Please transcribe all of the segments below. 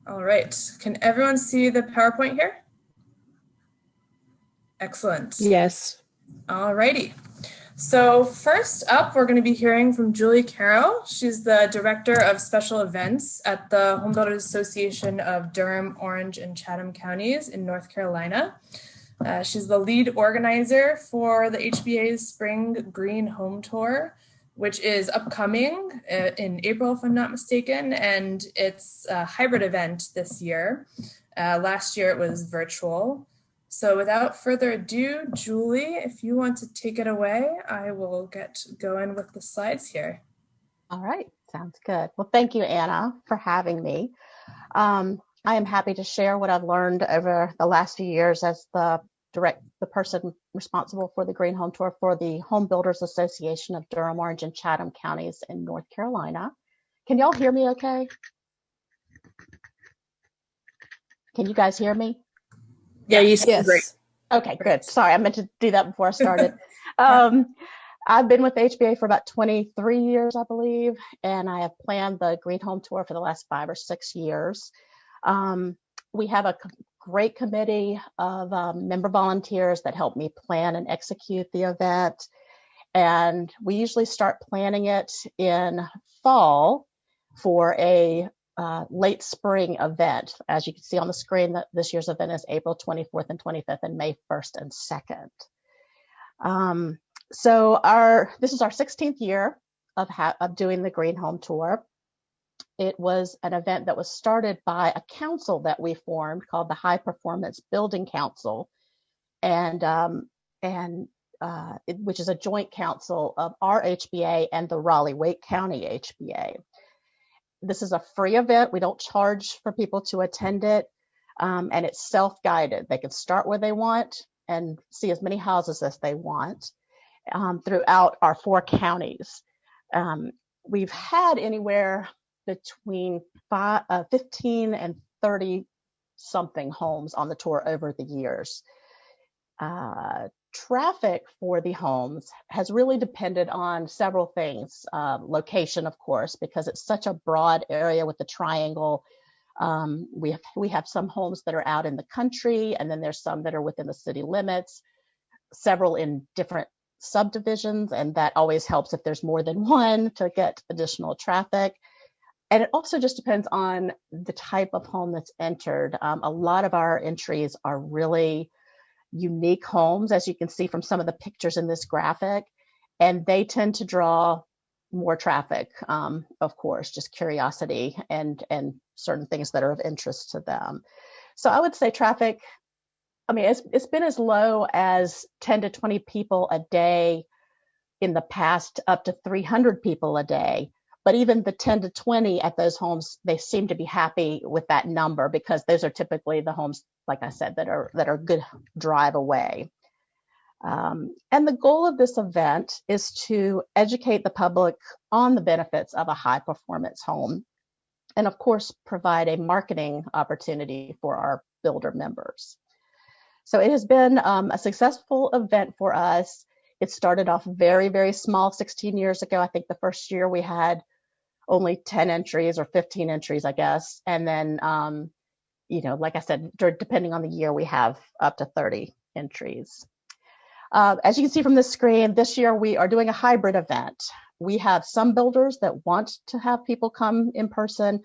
All right. Can everyone see the PowerPoint here? Excellent. Yes. All righty. So first up, we're going to be hearing from Julie Carrow. She's the Director of Special Events at the Home Builders Association of Durham, Orange, and Chatham Counties in North Carolina. She's the lead organizer for the HBA's Spring Green Home Tour, which is upcoming in April, if I'm not mistaken, and it's a hybrid event this year. Last year it was virtual. So without further ado, Julie, if you want to take it away, I will get going with the slides here. All right, sounds good. Well, thank you, Anna, for having me. I am happy to share what I've learned over the last few years as the person responsible for the Green Home Tour for the Home Builders Association of Durham, Orange, and Chatham Counties in North Carolina. Can y'all hear me okay? Can you guys hear me? Yeah, you sound great. Okay, good. Sorry, I meant to do that before I started. I've been with HBA for about 23 years, I believe, and I have planned the Green Home Tour for the last 5 or 6 years. We have a great committee of member volunteers that help me plan and execute the event. And we usually start planning it in fall for a late spring event. As you can see on the screen, that this year's event is April 24th and 25th and May 1st and 2nd. So this is our 16th year of doing the Green Home Tour. It was an event that was started by a council that we formed called the High Performance Building Council, which is a joint council of our HBA and the Raleigh-Wake County HBA. This is a free event. We don't charge for people to attend it, and it's self-guided. They can start where they want and see as many houses as they want throughout our 4 counties. We've had anywhere between 15 and 30 something homes on the tour over the years. Traffic for the homes has really depended on several things. Location, of course, because it's such a broad area with the triangle. We have some homes that are out in the country, and then there's some that are within the city limits, several in different subdivisions, and that always helps if there's more than one to get additional traffic. And it also just depends on the type of home that's entered. A lot of our entries are really unique homes, as you can see from some of the pictures in this graphic, and they tend to draw more traffic, of course, just curiosity and certain things that are of interest to them. So I would say traffic, I mean, it's been as low as 10 to 20 people a day in the past, up to 300 people a day. But even the 10 to 20 at those homes, they seem to be happy with that number because those are typically the homes, like I said, that are good drive away. And the goal of this event is to educate the public on the benefits of a high performance home, and of course, provide a marketing opportunity for our builder members. So it has been a successful event for us. It started off very, very small 16 years ago. I think the first year we had only 10 entries or 15 entries, I guess. And then, like I said, depending on the year, we have up to 30 entries. As you can see from the screen, this year we are doing a hybrid event. We have some builders that want to have people come in person,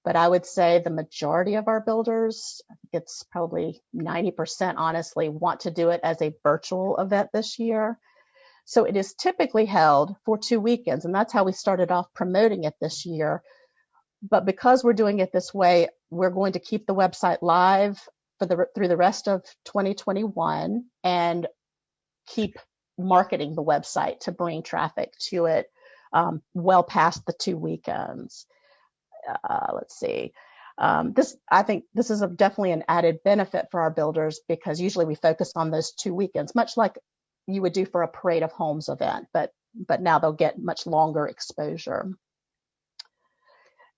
but I would say the majority of our builders, I think it's probably 90% honestly, want to do it as a virtual event this year. So it is typically held for 2 weekends, and that's how we started off promoting it this year. But because we're doing it this way, we're going to keep the website live through the rest of 2021 and keep marketing the website to bring traffic to it well past the 2 weekends. Let's see. I think this is definitely an added benefit for our builders because usually we focus on those 2 weekends, much like you would do for a Parade of Homes event, but now they'll get much longer exposure.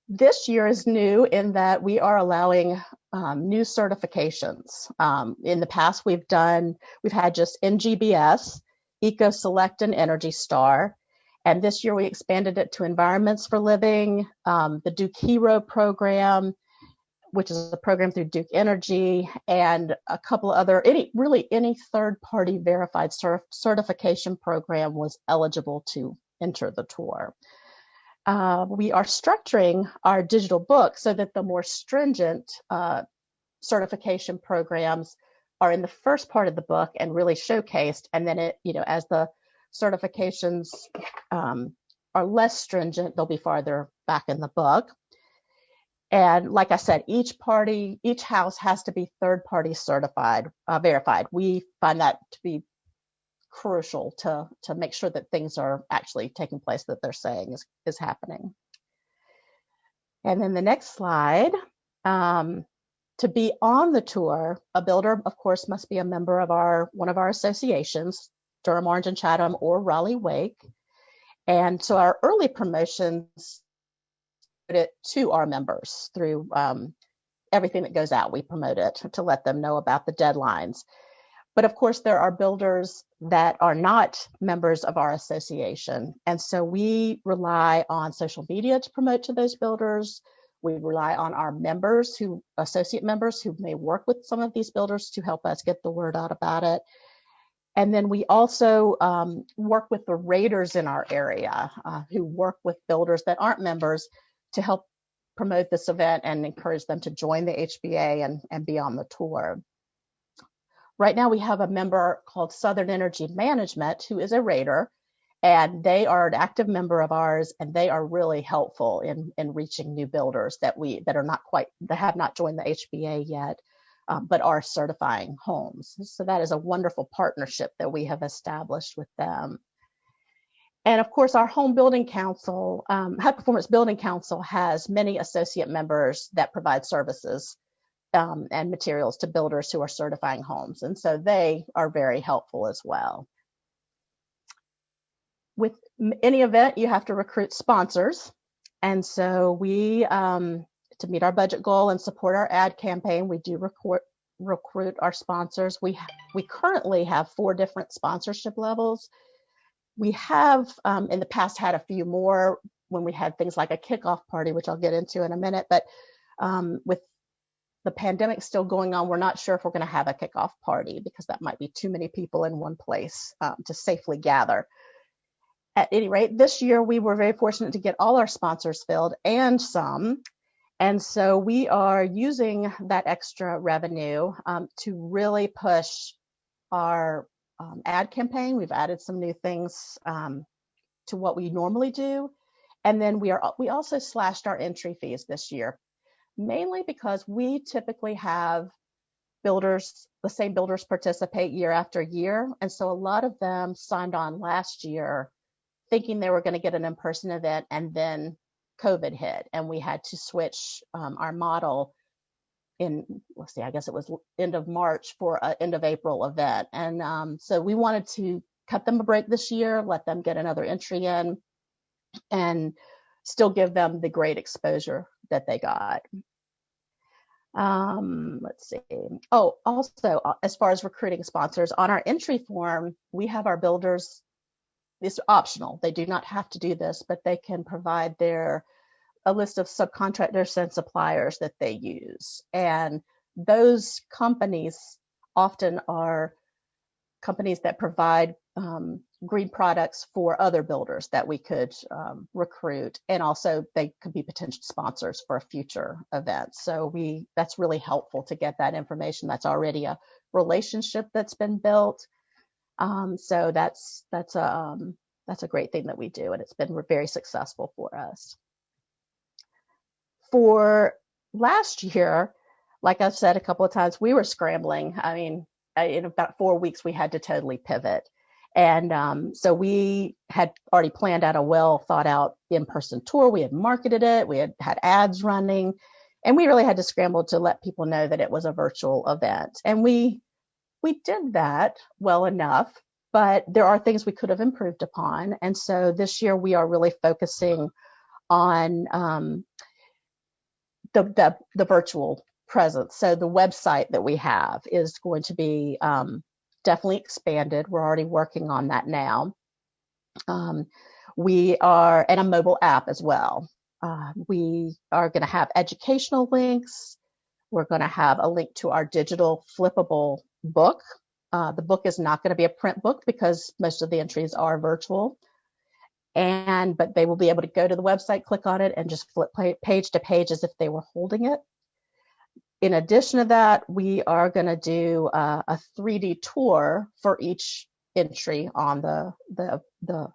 This year is new in that we are allowing new certifications. In the past, we've had just NGBS, Eco Select, and Energy Star. And this year we expanded it to Environments for Living, the Duke Hero program. which is a program through Duke Energy, and a couple of other, any third-party verified certification program was eligible to enter the tour. We are structuring our digital book so that the more stringent certification programs are in the first part of the book and really showcased, and then as the certifications are less stringent, they'll be farther back in the book. And like I said, each house has to be third-party certified, verified. We find that to be crucial to make sure that things are actually taking place that they're saying is happening. And then the next slide, to be on the tour, a builder, of course, must be a member of one of our associations, Durham, Orange, and Chatham, or Raleigh Wake. And so our early promotions put it to our members through everything that goes out. We promote it to let them know about the deadlines. But of course, there are builders that are not members of our association. And so we rely on social media to promote to those builders. We rely on our members, associate members who may work with some of these builders to help us get the word out about it. And then we also work with the raters in our area who work with builders that aren't members to help promote this event and encourage them to join the HBA and be on the tour. Right now we have a member called Southern Energy Management who is a rater, and they are an active member of ours, and they are really helpful in reaching new builders that have not joined the HBA yet, but are certifying homes. So that is a wonderful partnership that we have established with them. And of course, our Home Building Council, High Performance Building Council, has many associate members that provide services and materials to builders who are certifying homes. And so they are very helpful as well. With any event, you have to recruit sponsors. And so we, to meet our budget goal and support our ad campaign, we do recruit our sponsors. We currently have 4 different sponsorship levels. We have in the past had a few more when we had things like a kickoff party, which I'll get into in a minute. But with the pandemic still going on, we're not sure if we're going to have a kickoff party because that might be too many people in one place to safely gather. At any rate, this year we were very fortunate to get all our sponsors filled and some. And so we are using that extra revenue to really push our ad campaign. We've added some new things to what we normally do. And then we also slashed our entry fees this year, mainly because we typically have the same builders participate year after year. And so a lot of them signed on last year thinking they were going to get an in-person event, and then COVID hit and we had to switch our model I guess it was end of March for an end of April event. And so we wanted to cut them a break this year, let them get another entry in, and still give them the great exposure that they got. Let's see. Oh, also, as far as recruiting sponsors, on our entry form, we have our builders, it's optional. They do not have to do this, but they can provide a list of subcontractors and suppliers that they use. And those companies often are companies that provide green products for other builders that we could recruit. And also they could be potential sponsors for a future event. So that's really helpful to get that information. That's already a relationship that's been built. So that's a great thing that we do, and it's been very successful for us. For last year, like I've said a couple of times, we were scrambling. I mean, in about 4 weeks, we had to totally pivot. And so we had already planned out a well thought out in-person tour. We had marketed it. We had ads running, and we really had to scramble to let people know that it was a virtual event. And we did that well enough, but there are things we could have improved upon. And so this year we are really focusing on the virtual presence. So the website that we have is going to be definitely expanded. We're already working on that now. And a mobile app as well. We are going to have educational links, We're going to have a link to our digital flippable book. The book is not going to be a print book because most of the entries are virtual. But they will be able to go to the website, click on it, and just flip page to page as if they were holding it. In addition to that, we are going to do a 3D tour for each entry on the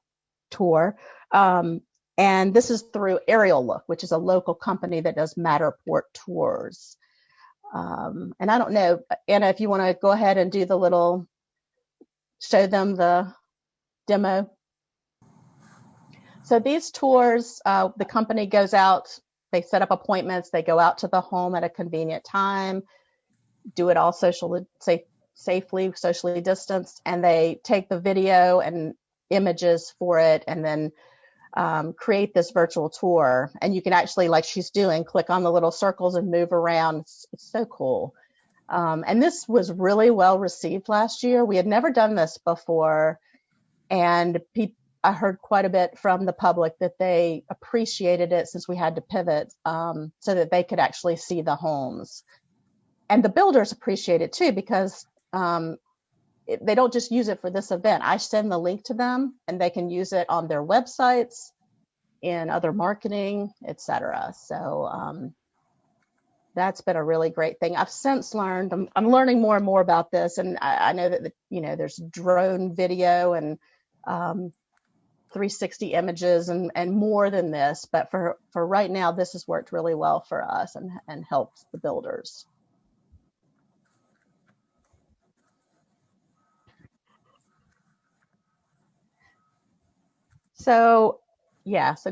tour. And this is through Aerial Look, which is a local company that does Matterport tours. And I don't know, Anna, if you want to go ahead and do the little, show them the demo. So these tours, the company goes out, they set up appointments, they go out to the home at a convenient time, do it all safely, socially distanced, and they take the video and images for it and then create this virtual tour. And you can actually, like she's doing, click on the little circles and move around. It's so cool. And this was really well received last year. We had never done this before. And I heard quite a bit from the public that they appreciated it since we had to pivot so that they could actually see the homes. And the builders appreciate it too, because they don't just use it for this event. I send the link to them and they can use it on their websites, in other marketing, etc. So that's been a really great thing. I've since learned, I'm learning more and more about this, and I know that there's drone video and 360 images and more than this, but for right now, this has worked really well for us and helped the builders. So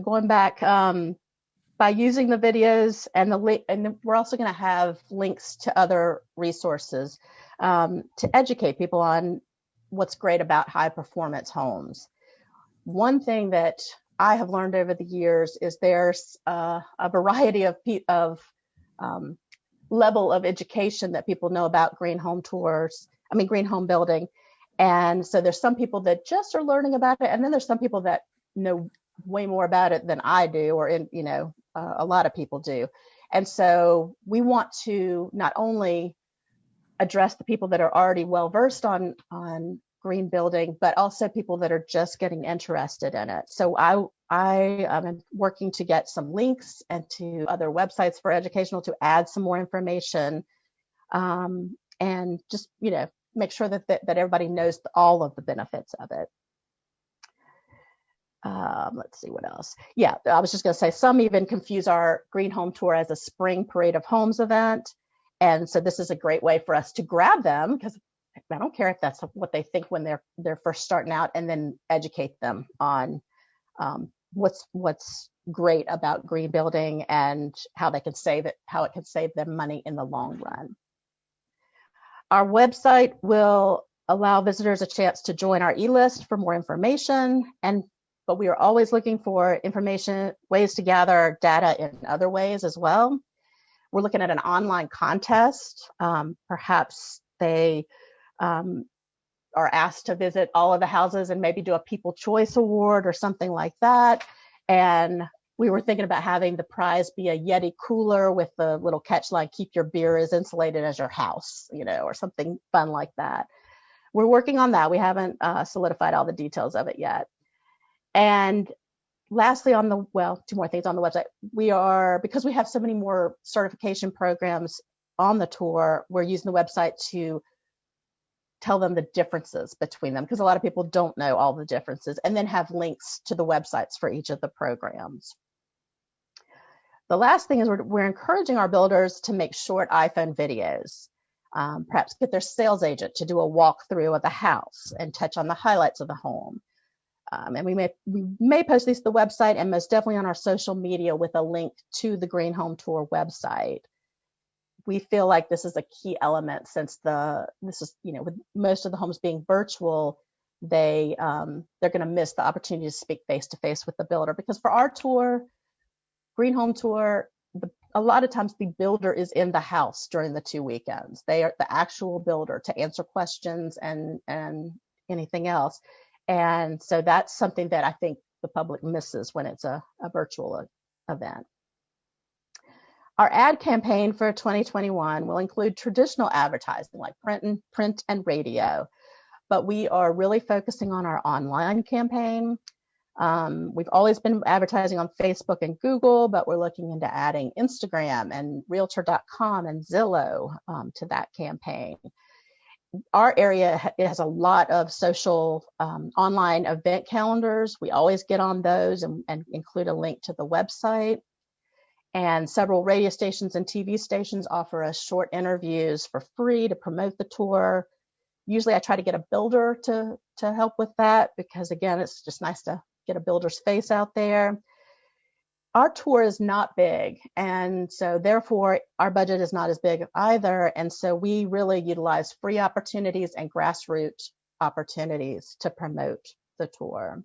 going back, by using the videos and the link, and we're also going to have links to other resources to educate people on what's great about high performance homes. One thing that I have learned over the years is there's a variety of level of education that people know about green home building. And so there's some people that just are learning about it, and then there's some people that know way more about it than I do, or a lot of people do. And so we want to not only address the people that are already well versed on green building, but also people that are just getting interested in it. So I am working to get some links and to other websites for educational to add some more information, and just make sure that everybody knows all of the benefits of it. Let's see what else. Yeah, I was just going to say, some even confuse our Green Home Tour as a spring parade of homes event. And so this is a great way for us to grab them, because I don't care if that's what they think when they're first starting out, and then educate them on what's great about green building and how it can save them money in the long run. Our website will allow visitors a chance to join our e-list for more information, but we are always looking for information, ways to gather data in other ways as well. We're looking at an online contest. Perhaps they are asked to visit all of the houses and maybe do a People Choice Award or something like that. And we were thinking about having the prize be a Yeti cooler with the little catch line, keep your beer as insulated as your house, or something fun like that. We're working on that. We haven't solidified all the details of it yet. And lastly, two more things on the website. Because we have so many more certification programs on the tour, we're using the website to tell them the differences between them, because a lot of people don't know all the differences, and then have links to the websites for each of the programs. The last thing is we're encouraging our builders to make short iPhone videos. Perhaps get their sales agent to do a walkthrough of the house and touch on the highlights of the home. And we may post these to the website, and most definitely on our social media with a link to the Green Home Tour website. We feel like this is a key element, since with most of the homes being virtual, they're going to miss the opportunity to speak face to face with the builder. Because for our tour, Green Home Tour, a lot of times the builder is in the house during the 2 weekends. They are the actual builder to answer questions and anything else. And so that's something that I think the public misses when it's a virtual event. Our ad campaign for 2021 will include traditional advertising like print and radio, but we are really focusing on our online campaign. We've always been advertising on Facebook and Google, but we're looking into adding Instagram and Realtor.com and Zillow to that campaign. Our area has a lot of social online event calendars. We always get on those and include a link to the website. And several radio stations and TV stations offer us short interviews for free to promote the tour. Usually I try to get a builder to help with that because, again, it's just nice to get a builder's face out there. Our tour is not big, and so therefore our budget is not as big either. And so we really utilize free opportunities and grassroots opportunities to promote the tour.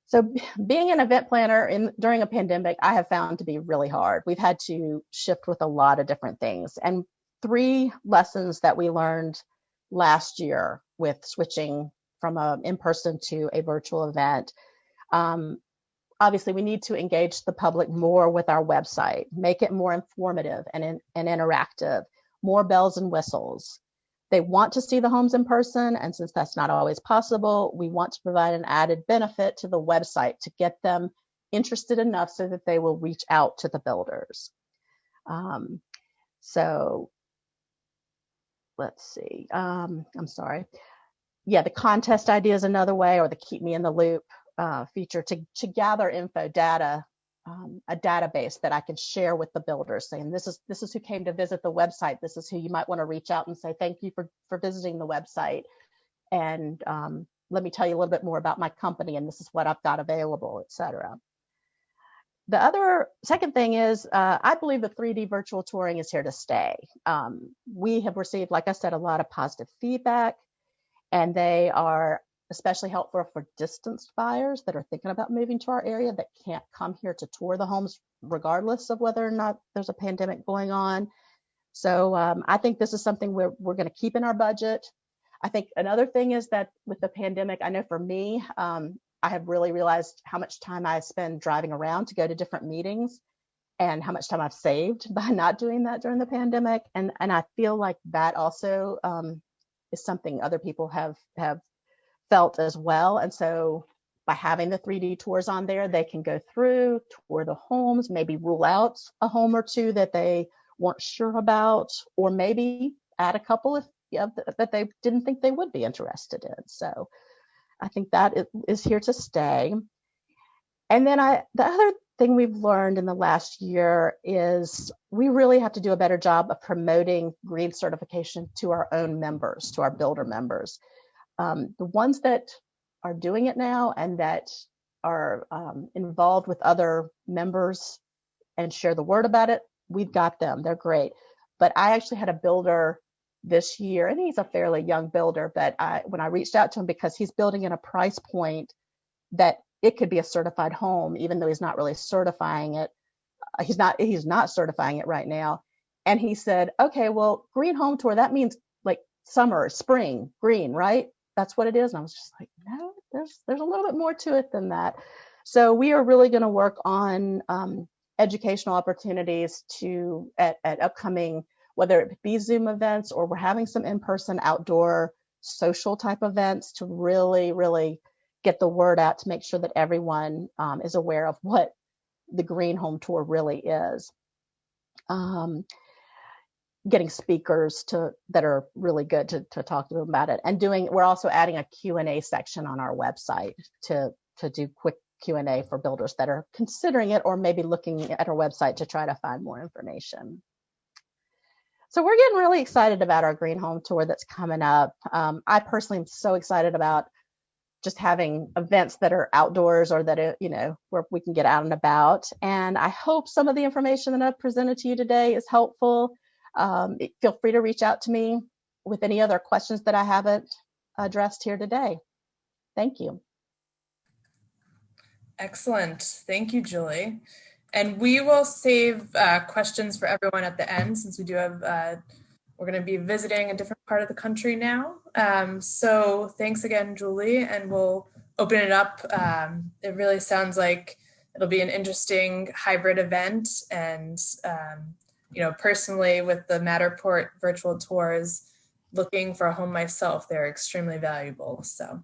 So being an event planner during a pandemic, I have found to be really hard. We've had to shift with a lot of different things. And 3 lessons that we learned last year with switching from an in-person to a virtual event. Obviously, we need to engage the public more with our website, make it more informative and interactive, more bells and whistles. They want to see the homes in person, and since that's not always possible, we want to provide an added benefit to the website to get them interested enough so that they will reach out to the builders. So let's see, I'm sorry. Yeah, the contest idea is another way, or the keep me in the loop feature to gather info data, a database that I can share with the builders saying this is who came to visit the website. This is who you might want to reach out and say, thank you for visiting the website. And let me tell you a little bit more about my company, and this is what I've got available, etc. The second thing is, I believe the 3D virtual touring is here to stay. We have received, like I said, a lot of positive feedback, and they are especially helpful for distanced buyers that are thinking about moving to our area that can't come here to tour the homes regardless of whether or not there's a pandemic going on. So I think this is something we're going to keep in our budget. I think another thing is that with the pandemic, I know for me, I have really realized how much time I spend driving around to go to different meetings and how much time I've saved by not doing that during the pandemic. And I feel like that also is something other people have felt as well. And so by having the 3D tours on there, they can go through, tour the homes, maybe rule out a home or two that they weren't sure about, or maybe add a couple that they didn't think they would be interested in. So I think that is here to stay. And then the other thing we've learned in the last year is we really have to do a better job of promoting green certification to our own members, to our builder members. The ones that are doing it now and that are involved with other members and share the word about it, we've got them. They're great. But I actually had a builder this year, and he's a fairly young builder, but when I reached out to him, because he's building in a price point that it could be a certified home, even though he's not really certifying it. He's not certifying it right now. And he said, okay, well, green home tour, that means like summer, spring, green, right? That's what it is. And I was just like, no, there's a little bit more to it than that. So we are really going to work on educational opportunities at upcoming, whether it be Zoom events or we're having some in-person outdoor social type events, to really, really get the word out to make sure that everyone is aware of what the green home tour really is. Getting speakers that are really good to talk to them about it, and we're also adding a Q&A section on our website to do quick Q&A for builders that are considering it or maybe looking at our website to try to find more information. So we're getting really excited about our green home tour that's coming up. I personally am so excited about just having events that are outdoors or that where we can get out and about. And I hope some of the information that I've presented to you today is helpful. Feel free to reach out to me with any other questions that I haven't addressed here today. Thank you. Excellent. Thank you, Julie. And we will save questions for everyone at the end, since we do have, we're going to be visiting a different part of the country now. So thanks again, Julie, and we'll open it up. It really sounds like it'll be an interesting hybrid event. And, personally with the Matterport virtual tours, looking for a home myself, they're extremely valuable. So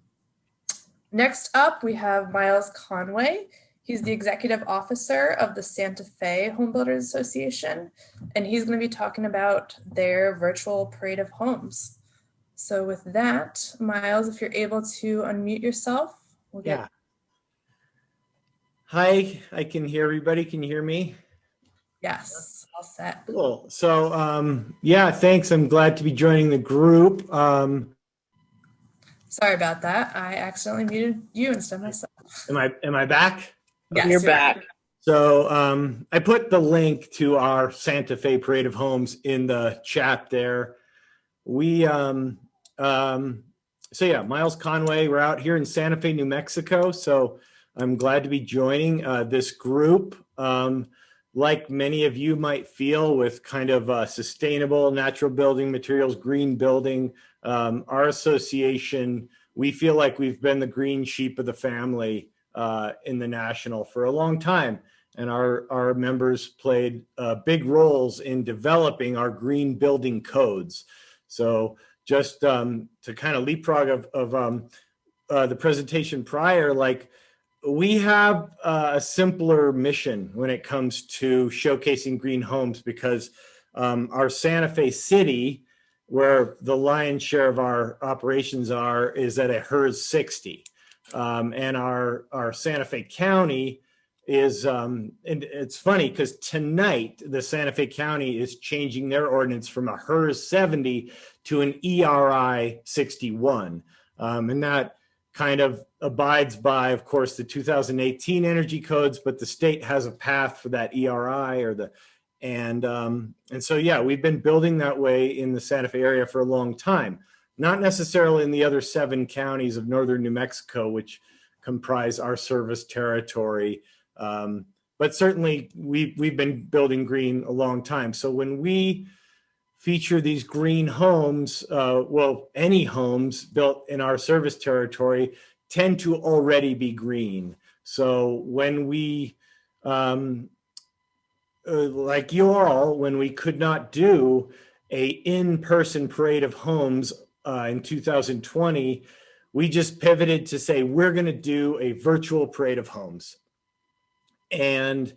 next up, we have Miles Conway. He's the executive officer of the Santa Fe Home Builders Association, and he's going to be talking about their virtual parade of homes. So with that, Miles, if you're able to unmute yourself, we'll get. Yeah. Hi, I can hear everybody. Can you hear me? Yes, all set. Cool. So, yeah, thanks. I'm glad to be joining the group. Sorry about that. I accidentally muted you instead of myself. Am I back? Yes, You're back. So, I put the link to our Santa Fe Parade of Homes in the chat there. So yeah, Miles Conway, we're out here in Santa Fe, New Mexico. So I'm glad to be joining this group. Like many of you might feel with kind of sustainable natural building materials, green building, our association, we feel like we've been the green sheep of the family in the national for a long time. And our members played big roles in developing our green building codes. So just to kind of leapfrog of the presentation prior, like we have a simpler mission when it comes to showcasing green homes because our Santa Fe city, where the lion's share of our operations are, is at a HERS 60. And our Santa Fe County is, and it's funny because tonight the Santa Fe County is changing their ordinance from a HERS 70 to an ERI 61. And that kind of abides by, of course, the 2018 energy codes, but the state has a path for that ERI and so, yeah, we've been building that way in the Santa Fe area for a long time, not necessarily in the other 7 counties of northern New Mexico, which comprise our service territory. But certainly we've been building green a long time. So when we feature these green homes, any homes built in our service territory tend to already be green. So when we, like you all, when we could not do a in-person parade of homes in 2020, we just pivoted to say, we're gonna do a virtual parade of homes. And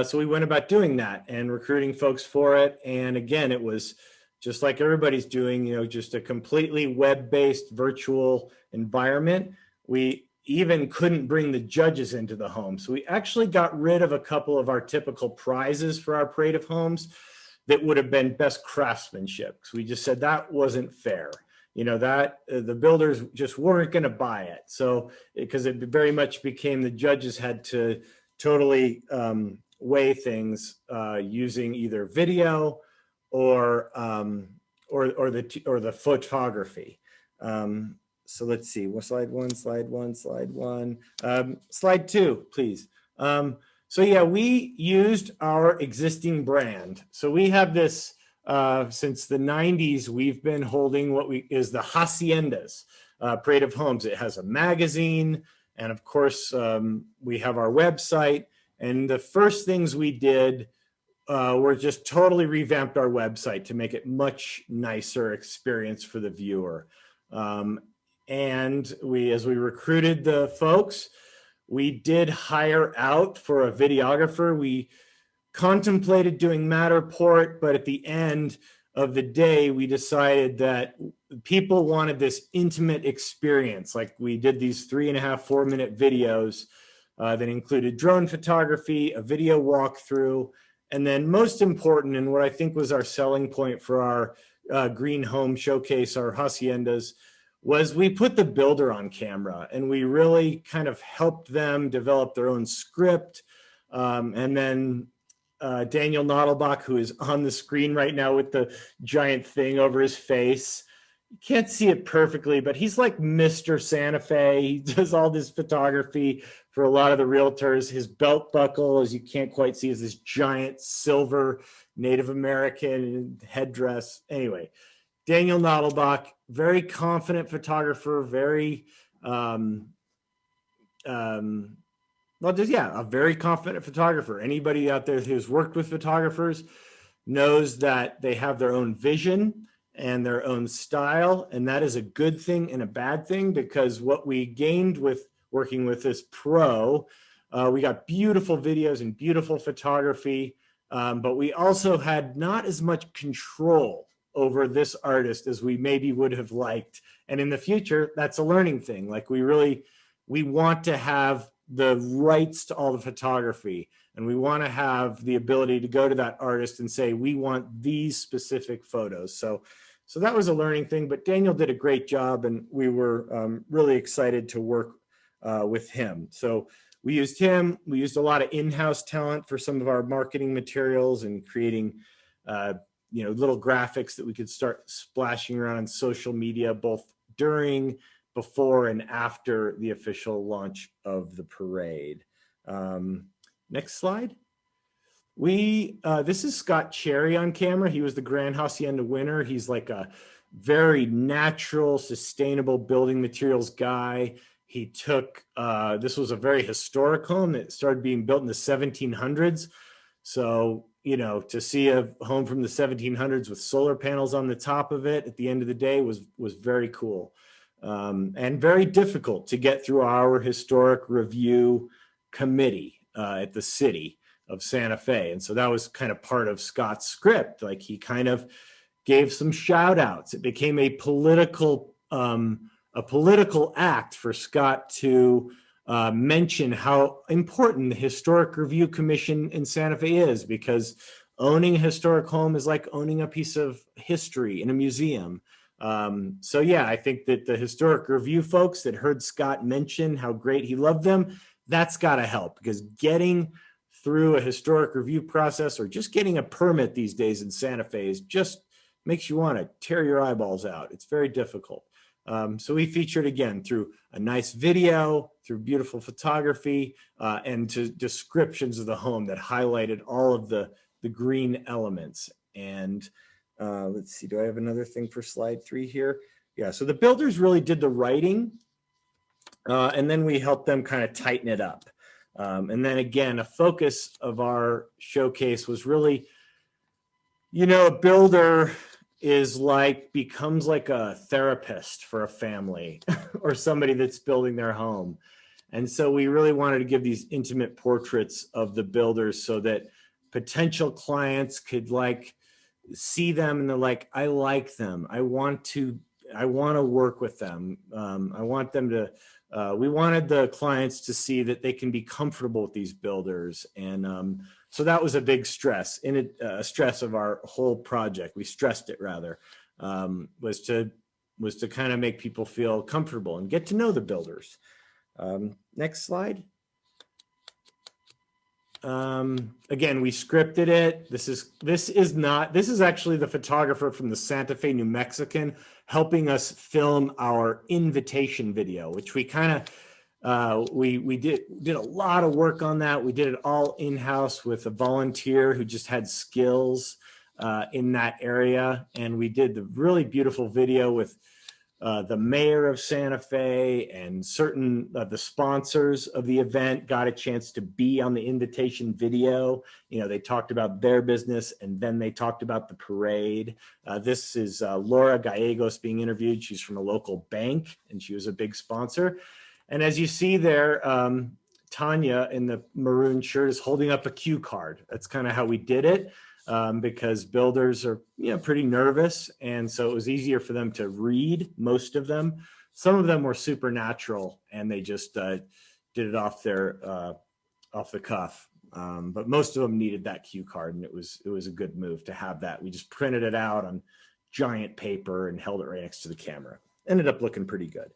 so we went about doing that and recruiting folks for it. And again, it was just like everybody's doing, just a completely web-based virtual environment. We even couldn't bring the judges into the home. So we actually got rid of a couple of our typical prizes for our parade of homes that would have been best craftsmanship. So we just said that wasn't fair. That the builders just weren't going to buy it. So because it very much became the judges had to totally weigh things using either video or the photography. So let's see. What slide one. Slide 2, please. So yeah, we used our existing brand. So we have this since the 90s. We've been holding what is the Haciendas Parade of Homes. It has a magazine. And of course, we have our website. And the first things we did were just totally revamped our website to make it much nicer experience for the viewer. And as we recruited the folks, we did hire out for a videographer. We contemplated doing Matterport, but at the end of the day, we decided that people wanted this intimate experience. Like we did these 3.5, 4-minute videos that included drone photography, a video walkthrough, and then most important, and what I think was our selling point for our green home showcase, our haciendas, was we put the builder on camera and we really kind of helped them develop their own script. And then Daniel Nodelbach, who is on the screen right now with the giant thing over his face. You can't see it perfectly, but he's like Mr. Santa Fe. He does all this photography for a lot of the realtors. His belt buckle, as you can't quite see, is this giant silver Native American headdress. Anyway, Daniel Nodelbach, very confident photographer, very Well, just, yeah, a very confident photographer. Anybody out there who's worked with photographers knows that they have their own vision and their own style. And that is a good thing and a bad thing, because what we gained with working with this pro, we got beautiful videos and beautiful photography, but we also had not as much control over this artist as we maybe would have liked. And in the future, that's a learning thing. Like we want to have the rights to all the photography, and we want to have the ability to go to that artist and say, we want these specific photos. So that was a learning thing, but Daniel did a great job, and we were really excited to work with him. So we used him. We used a lot of in-house talent for some of our marketing materials and creating little graphics that we could start splashing around on social media, both during, before, and after the official launch of the parade. Next slide. This is Scott Cherry on camera. He was the Grand Hacienda winner. He's like a very natural, sustainable building materials guy. He took, this was a very historic home that started being built in the 1700s. So, to see a home from the 1700s with solar panels on the top of it at the end of the day was very cool. And very difficult to get through our historic review committee at the city of Santa Fe. And so that was kind of part of Scott's script. Like, he kind of gave some shout outs. It became a political act for Scott to mention how important the Historic Review Commission in Santa Fe is, because owning a historic home is like owning a piece of history in a museum. So yeah, I think that the Historic Review folks that heard Scott mention how great he loved them, that's got to help, because getting through a historic review process or just getting a permit these days in Santa Fe is just makes you want to tear your eyeballs out. It's very difficult. So we featured again through a nice video, through beautiful photography, and to descriptions of the home that highlighted all of the green elements. And let's see, do I have another thing for slide 3 here? Yeah, so the builders really did the writing, and then we helped them kind of tighten it up. And then again, a focus of our showcase was really, a builder becomes like a therapist for a family or somebody that's building their home. And so we really wanted to give these intimate portraits of the builders so that potential clients could see them and they're like, I like them. I want to work with them. I want them to, we wanted the clients to see that they can be comfortable with these builders. And so that was a big stress stress of our whole project. We stressed it rather, was to kind of make people feel comfortable and get to know the builders. Next slide. Again, we scripted it. This is actually the photographer from the Santa Fe, New Mexican, helping us film our invitation video, which we kind of, we did a lot of work on that. We did it all in-house with a volunteer who just had skills in that area. And we did the really beautiful video with the mayor of Santa Fe, and certain of the sponsors of the event got a chance to be on the invitation video. They talked about their business, and then they talked about the parade. This is Laura Gallegos being interviewed. She's from a local bank, and she was a big sponsor. And as you see there, Tanya in the maroon shirt is holding up a cue card. That's kind of how we did it. Because builders are, pretty nervous. And so it was easier for them to read, most of them. Some of them were supernatural and they just did it off the cuff. But most of them needed that cue card, and it was a good move to have that. We just printed it out on giant paper and held it right next to the camera. Ended up looking pretty good.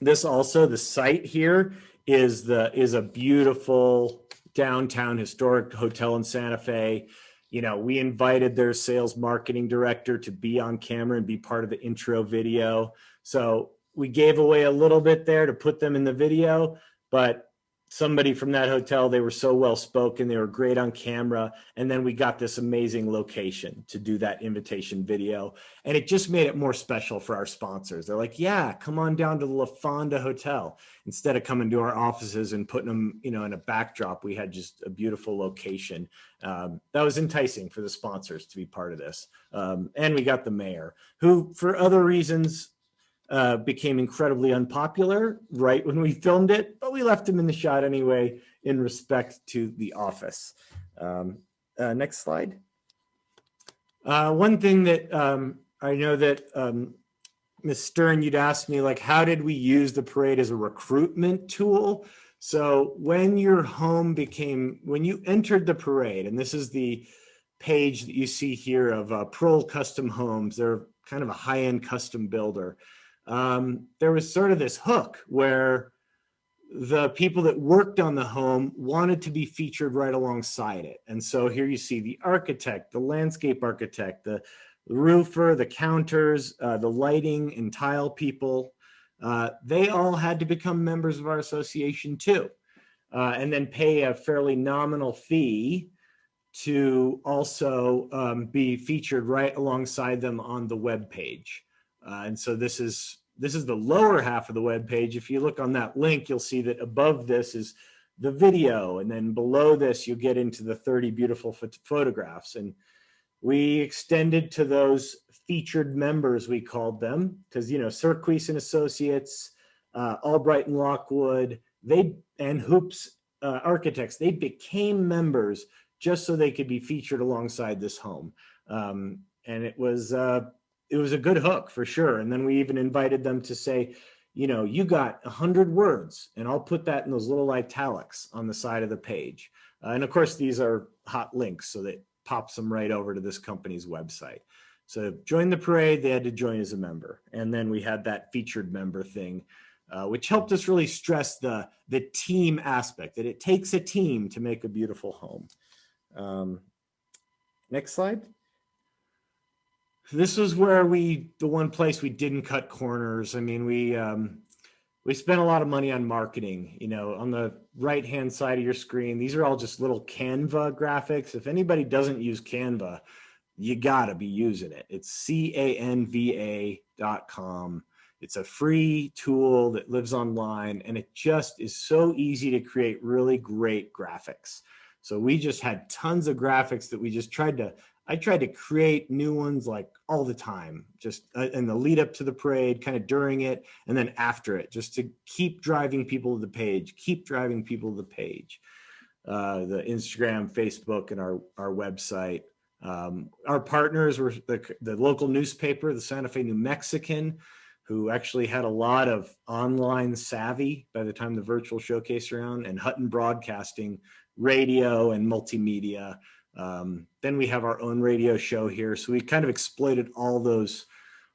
This also, the site here is a beautiful downtown historic hotel in Santa Fe. We invited their sales marketing director to be on camera and be part of the intro video. So we gave away a little bit there to put them in the video, but somebody from that hotel. They were so well spoken. They were great on camera. And then we got this amazing location to do that invitation video. And it just made it more special for our sponsors. They're like, yeah, come on down to the La Fonda Hotel. Instead of coming to our offices and putting them, in a backdrop, we had just a beautiful location. That was enticing for the sponsors to be part of this. And we got the mayor, who for other reasons became incredibly unpopular right when we filmed it, but we left him in the shot anyway in respect to the office. Next slide. One thing that I know that Ms. Stern, you'd asked me, like, how did we use the parade as a recruitment tool? So when your home when you entered the parade, and this is the page that you see here of Pearl Custom Homes, they're kind of a high-end custom builder. There was sort of this hook where the people that worked on the home wanted to be featured right alongside it. And so here you see the architect, the landscape architect, the roofer, the counters, the lighting and tile people. They all had to become members of our association too, and then pay a fairly nominal fee to also be featured right alongside them on the web page. And so this is the lower half of the web page. If you look on that link, you'll see that above this is the video, and then below this you get into the 30 beautiful photographs. And we extended to those featured members, we called them, because Sirquise and Associates, Albright and Lockwood, and Hoops Architects, they became members just so they could be featured alongside this home. And it was a good hook for sure. And then we even invited them to say, you got 100 words, and I'll put that in those little italics on the side of the page. And of course, these are hot links, so that pops them right over to this company's website. So join the parade, they had to join as a member. And then we had that featured member thing, which helped us really stress the team aspect, that it takes a team to make a beautiful home. Next slide. This was where the one place we didn't cut corners. I mean, we spent a lot of money on marketing. On the right-hand side of your screen, these are all just little Canva graphics. If anybody doesn't use Canva, you gotta be using it. It's canva.com. It's a free tool that lives online, and it just is so easy to create really great graphics. So we just had tons of graphics that we just I tried to create new ones like all the time, just in the lead up to the parade, kind of during it, and then after it, just to keep driving people to the page, the Instagram, Facebook, and our website. Our partners were the local newspaper, the Santa Fe New Mexican, who actually had a lot of online savvy by the time the virtual showcase around, and Hutton Broadcasting, radio and multimedia. Then we have our own radio show here. So we kind of exploited all those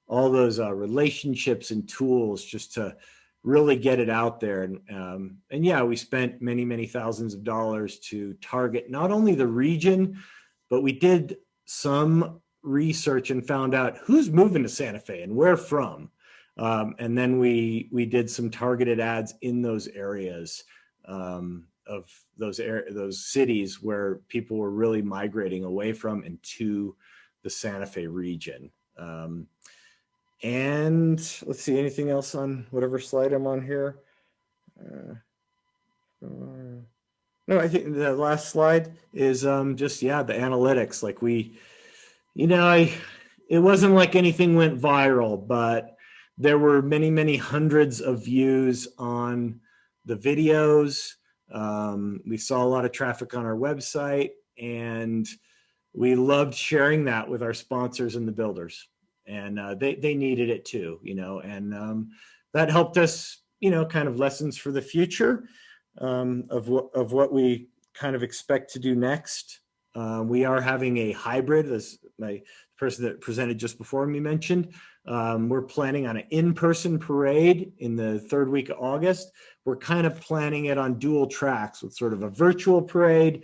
relationships and tools just to really get it out there. And yeah, we spent many, many thousands of dollars to target not only the region, but we did some research and found out who's moving to Santa Fe and where from. And then we did some targeted ads in those areas, of those cities where people were really migrating away from and to the Santa Fe region. And let's see, anything else on whatever slide I'm on here? No, I think the last slide is just, yeah, the analytics. Like it wasn't like anything went viral, but there were many, many hundreds of views on the videos. We saw a lot of traffic on our website, and we loved sharing that with our sponsors and the builders, and they needed it too, and that helped us, kind of lessons for the future, of what we kind of expect to do next. We are having a hybrid, as my person that presented just before me mentioned. We're planning on an in-person parade in the third week of August. We're kind of planning it on dual tracks with sort of a virtual parade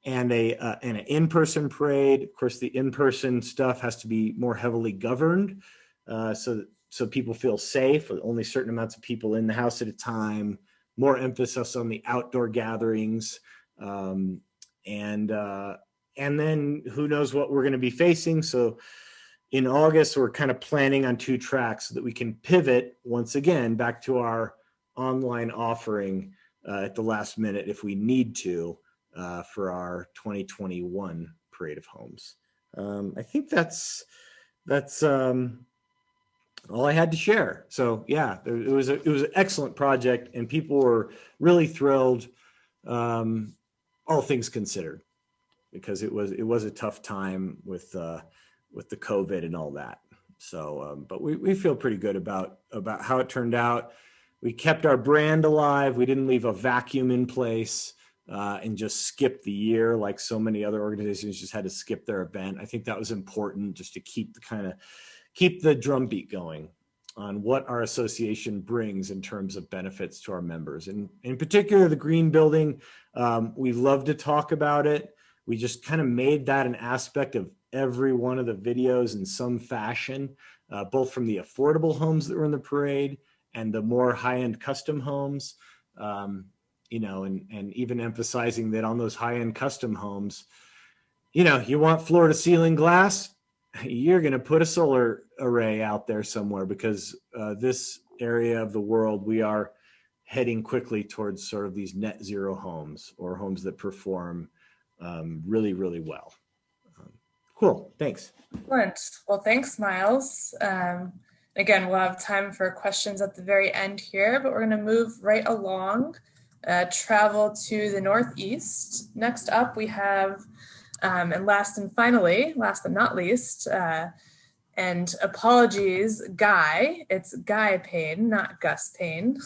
and an in-person parade. Of course, the in-person stuff has to be more heavily governed, so people feel safe with only certain amounts of people in the house at a time, more emphasis on the outdoor gatherings. And then who knows what we're going to be facing. So in August, we're kind of planning on 2 tracks so that we can pivot once again back to our online offering at the last minute if we need to for our 2021 Parade of Homes. I think that's all I had to share. So yeah, it was an excellent project, and people were really thrilled, all things considered, because it was a tough time with the COVID and all that. So, but we feel pretty good about how it turned out. We kept our brand alive. We didn't leave a vacuum in place and just skip the year like so many other organizations just had to skip their event. I think that was important, just to keep the drumbeat going on what our association brings in terms of benefits to our members. And in particular, the green building, we love to talk about it. We just kind of made that an aspect of every one of the videos in some fashion, both from the affordable homes that were in the parade and the more high-end custom homes, and even emphasizing that on those high-end custom homes, you want floor-to-ceiling glass, you're going to put a solar array out there somewhere, because this area of the world, we are heading quickly towards sort of these net zero homes, or homes that perform really, really well. Cool. Thanks. Excellent. Well, thanks, Miles. Again, we'll have time for questions at the very end here, but we're going to move right along, travel to the Northeast. Next up, we have, and last but not least, and apologies, Guy. It's Guy Payne, not Gus Payne.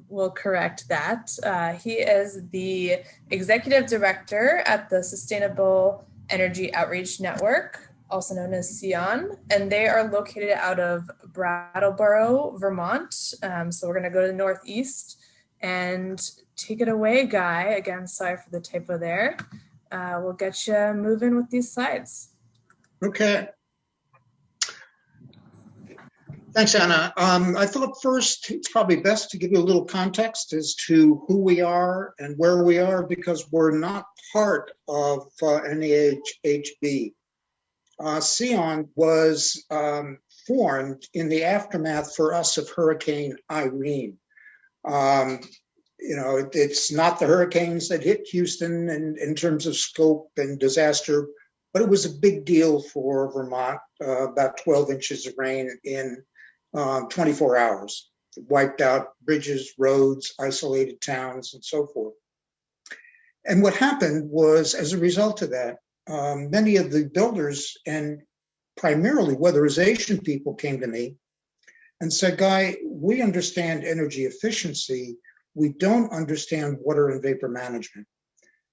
We'll correct that. He is the executive director at the Sustainable Energy Outreach Network, also known as SEON, and they are located out of Brattleboro, Vermont. So we're going to go to the Northeast and take it away, Guy. Again, sorry for the typo there. We'll get you moving with these slides. Okay. Thanks, Anna. I thought first it's probably best to give you a little context as to who we are and where we are, because we're not part of NAHB. SEON was formed in the aftermath for us of Hurricane Irene. It's not the hurricanes that hit Houston in terms of scope and disaster, but it was a big deal for Vermont, about 12 inches of rain in 24 hours. It wiped out bridges, roads, isolated towns, and so forth. And what happened was, as a result of that, many of the builders and primarily weatherization people came to me and said, Guy, we understand energy efficiency. We don't understand water and vapor management.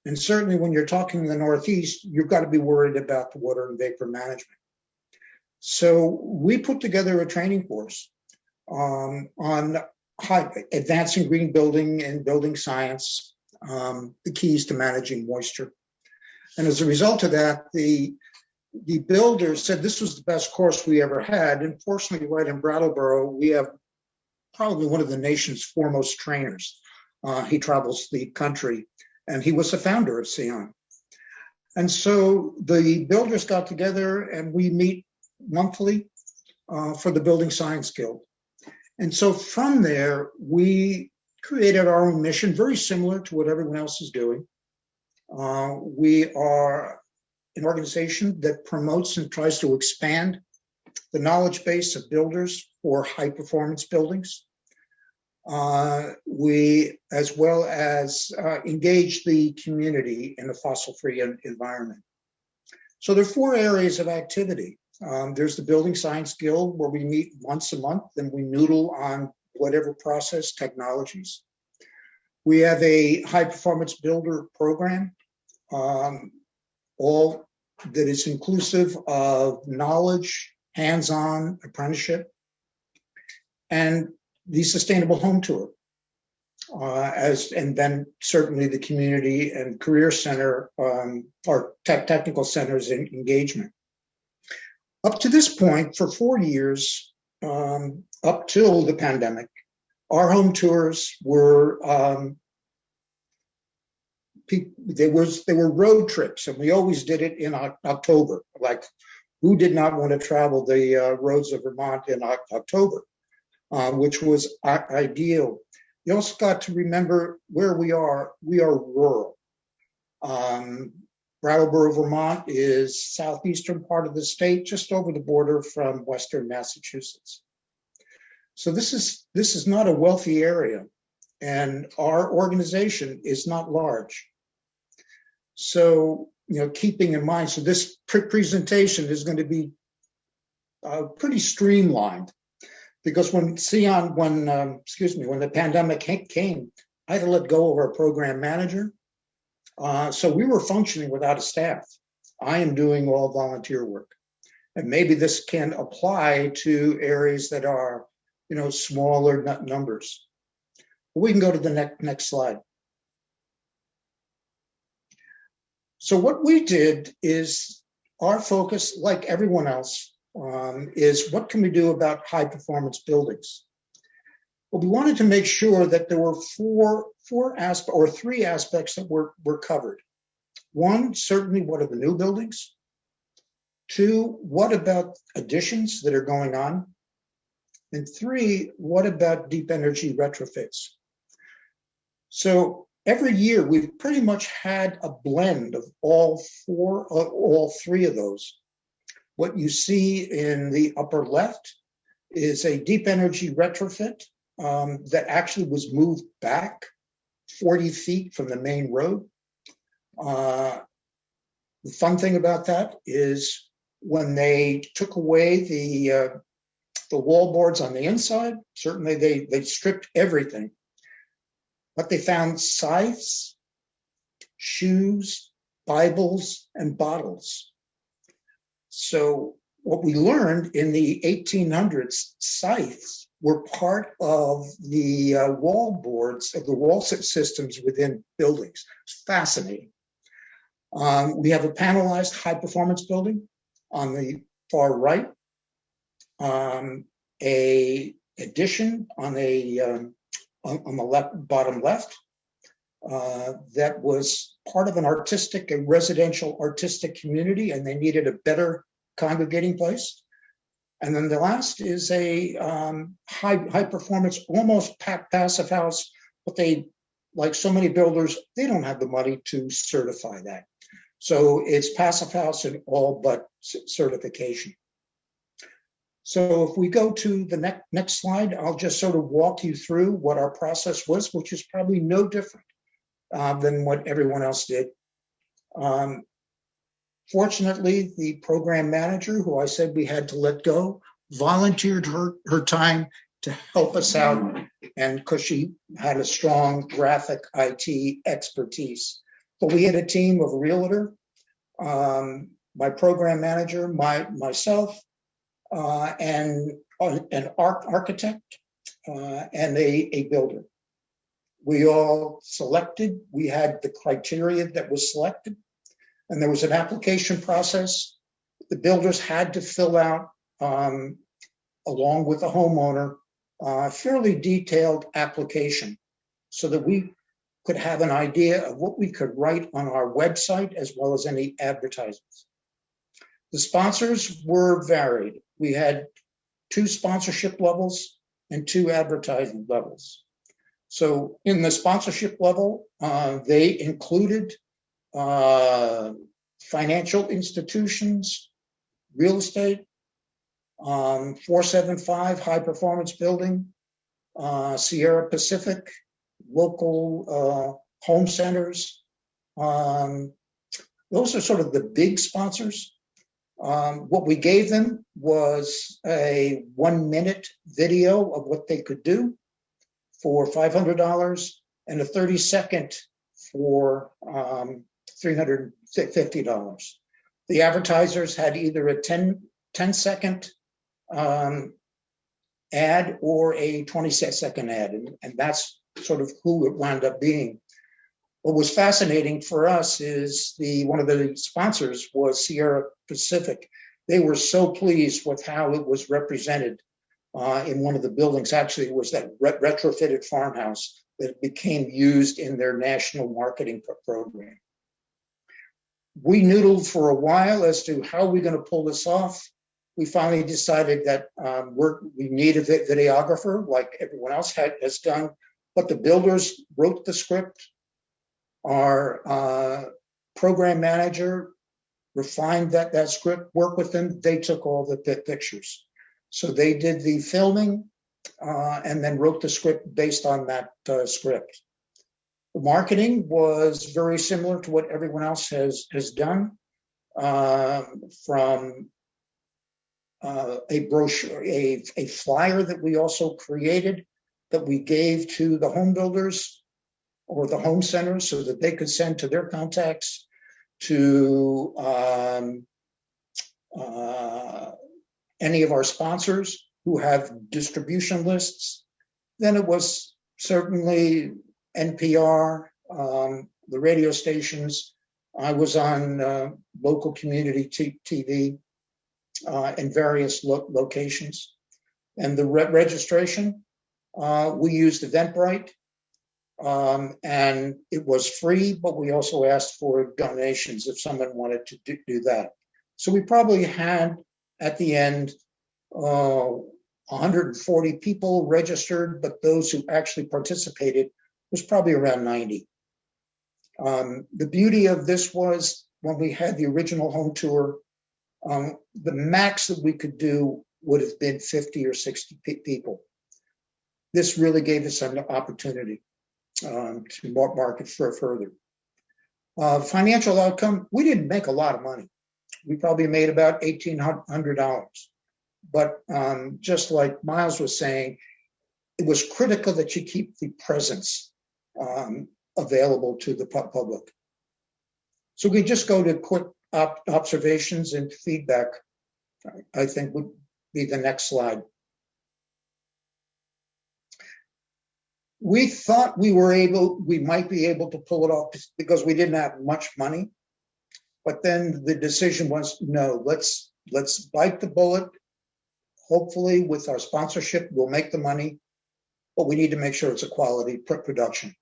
And certainly when you're talking in the Northeast, you've got to be worried about the water and vapor management. So we put together a training course on advancing green building and building science, the keys to managing moisture. And as a result of that, the builders said this was the best course we ever had. And fortunately, right in Brattleboro, we have probably one of the nation's foremost trainers. He travels the country, and he was the founder of SEON. And so the builders got together, and we meet monthly for the Building Science Guild. And so from there, we created our own mission, very similar to what everyone else is doing. We are an organization that promotes and tries to expand the knowledge base of builders for high performance buildings. We, as well as engage the community in a fossil-free environment. So there are 4 areas of activity. There's the Building Science Guild, where we meet once a month and we noodle on whatever process technologies. We have a high performance builder program, all that is inclusive of knowledge, hands-on apprenticeship, and the Sustainable Home Tour, and then certainly the community and career center or technical centers in engagement. Up to this point, for 4 years, up till the pandemic, Our home tours were they were road trips, and we always did it in October. Like, who did not want to travel the roads of Vermont in October, which was ideal. You also got to remember where we are. We are rural. Brattleboro, Vermont is southeastern part of the state, just over the border from western Massachusetts. So this is not a wealthy area, and our organization is not large. So, keeping in mind, so this presentation is going to be pretty streamlined, because when the pandemic came, I had to let go of our program manager. So we were functioning without a staff. I am doing all volunteer work, and maybe this can apply to areas that are, smaller numbers. We can go to the next slide. So what we did is, our focus, like everyone else, is what can we do about high performance buildings? Well, we wanted to make sure that there were three aspects that were covered. One, certainly, what are the new buildings? Two, what about additions that are going on? And three, what about deep energy retrofits? So every year we've pretty much had a blend of all three of those. What you see in the upper left is a deep energy retrofit that actually was moved back 40 feet from the main road. The fun thing about that is, when they took away the wall boards on the inside, certainly they stripped everything, but they found scythes, shoes, Bibles, and bottles. So what we learned in the 1800s, scythes were part of the wall boards of the wall systems within buildings. It's fascinating. We have a panelized high performance building on the far right, a addition on the bottom left that was part of a residential artistic community, and they needed a better congregating place. And then the last is a high performance, almost passive house, but they, like so many builders, they don't have the money to certify that. So it's passive house and all but certification. So if we go to the next slide, I'll just sort of walk you through what our process was, which is probably no different than what everyone else did. Fortunately, the program manager, who I said we had to let go, volunteered her time to help us out, and because she had a strong graphic IT expertise. But we had a team of realtor, my program manager, myself, and an architect, and a builder. We all selected, we had the criteria that was selected, and there was an application process. The builders had to fill out, along with the homeowner, a fairly detailed application so that we could have an idea of what we could write on our website as well as any advertisements. The sponsors were varied. We had 2 sponsorship levels and 2 advertising levels. So in the sponsorship level, they included financial institutions, real estate, 475 high performance building, Sierra Pacific, local home centers. Those are sort of the big sponsors. What we gave them was a 1-minute video of what they could do for $500 and a 30-second for $350. The advertisers had either a 10-second ad or a 20-second ad, and that's sort of who it wound up being. What was fascinating for us is one of the sponsors was Sierra Pacific. They were so pleased with how it was represented. in one of the buildings. Actually, it was that retrofitted farmhouse that became used in their national marketing program. We noodled for a while as to how we're going to pull this off. We finally decided that we need a videographer like everyone else has done, but the builders wrote the script. Our program manager refined that script, worked with them. They took all the pictures. So they did the filming and then wrote the script based on that script. The marketing was very similar to what everyone else has done, from a brochure, a flyer that we also created that we gave to the home builders or the home centers so that they could send to their contacts, to any of our sponsors who have distribution lists. Then it was certainly NPR, the radio stations. I was on local community TV in various locations. And the registration, we used Eventbrite, and it was free, but we also asked for donations if someone wanted to do that. So we probably had, at the end, 140 people registered, but those who actually participated was probably around 90. The beauty of this was when we had the original home tour, the max that we could do would have been 50 or 60 people. This really gave us an opportunity to market further. Financial outcome, we didn't make a lot of money. We probably made about $1,800. But just like Miles was saying, it was critical that you keep the presence available to the public. So we just go to quick observations and feedback, I think would be the next slide. We thought we might be able to pull it off because we didn't have much money. But then the decision was, no, let's bite the bullet. Hopefully with our sponsorship, we'll make the money, but we need to make sure it's a quality production.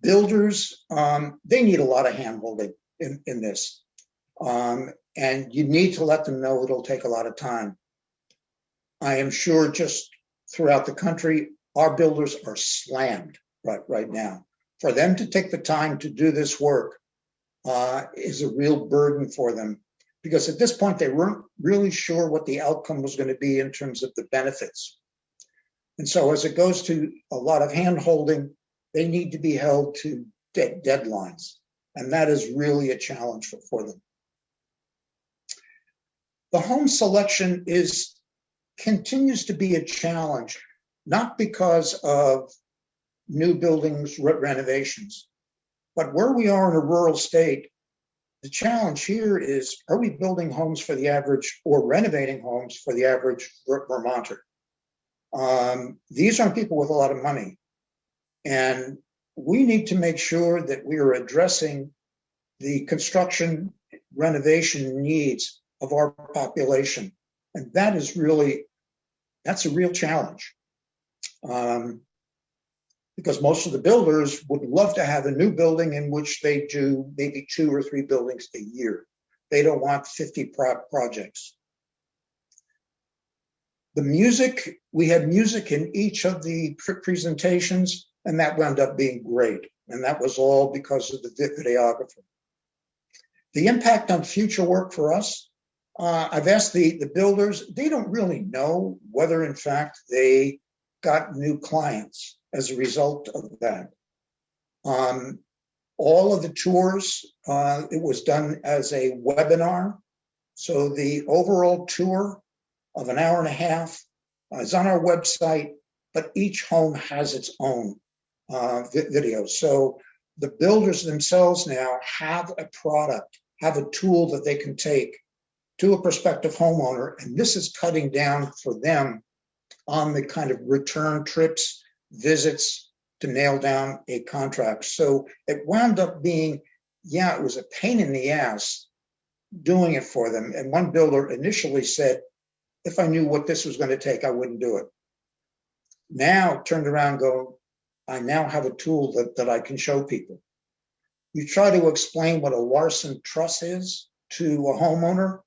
Builders, they need a lot of hand-holding in this. And you need to let them know it'll take a lot of time. I am sure just throughout the country, our builders are slammed right now. For them to take the time to do this work is a real burden for them, because at this point, they weren't really sure what the outcome was going to be in terms of the benefits. And so as it goes to a lot of hand-holding, they need to be held to deadlines. And that is really a challenge for them. The home selection continues to be a challenge, not because of new buildings renovations, but where we are in a rural state, the challenge here is, are we building homes for the average or renovating homes for the average Vermonter? These aren't people with a lot of money. And we need to make sure that we are addressing the construction renovation needs of our population. And that's a real challenge. Because most of the builders would love to have a new building in which they do maybe 2 or 3 buildings a year. They don't want 50 projects. The music, we had music in each of the presentations, and that wound up being great. And that was all because of the videographer. The impact on future work for us, I've asked the builders, they don't really know whether in fact they got new clients as a result of that. All of the tours, it was done as a webinar. So the overall tour of an hour and a half is on our website, but each home has its own video. So the builders themselves now have a product, have a tool that they can take to a prospective homeowner, and this is cutting down for them on the kind of return trips, visits to nail down a contract. So it wound up being, it was a pain in the ass doing it for them. And one builder initially said, if I knew what this was going to take, I wouldn't do it. Now, turned around and go, I now have a tool that I can show people. You try to explain what a Larson truss is to a homeowner,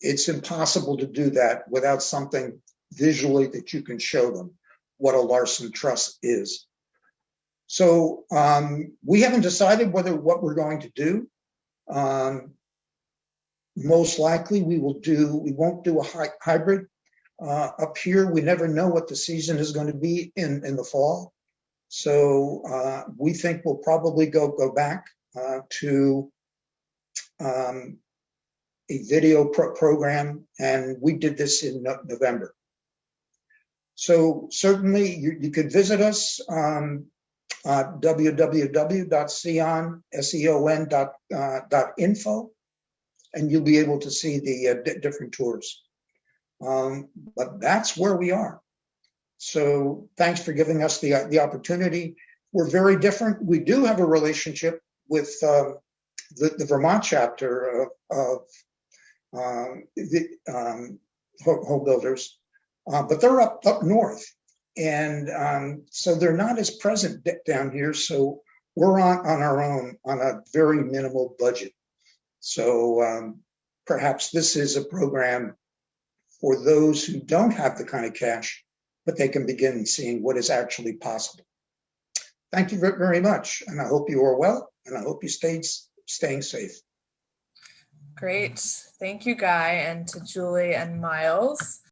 it's impossible to do that without something visually that you can show them what a Larson truss is. So we haven't decided what we're going to do. Most likely we won't do a hybrid. Up here, we never know what the season is going to be in the fall. So we think we'll probably go back to a video program, and we did this in November. So certainly you could visit us on www.seon.info, and you'll be able to see the different tours. But that's where we are. So thanks for giving us the opportunity. We're very different. We do have a relationship with the Vermont chapter of the home builders, but they're up north, and so they're not as present down here. So we're on our own on a very minimal budget. So perhaps this is a program for those who don't have the kind of cash, but they can begin seeing what is actually possible. Thank you very much, and I hope you are well, and I hope you staying safe. Great. Thank you, Guy, and to Julie and Miles.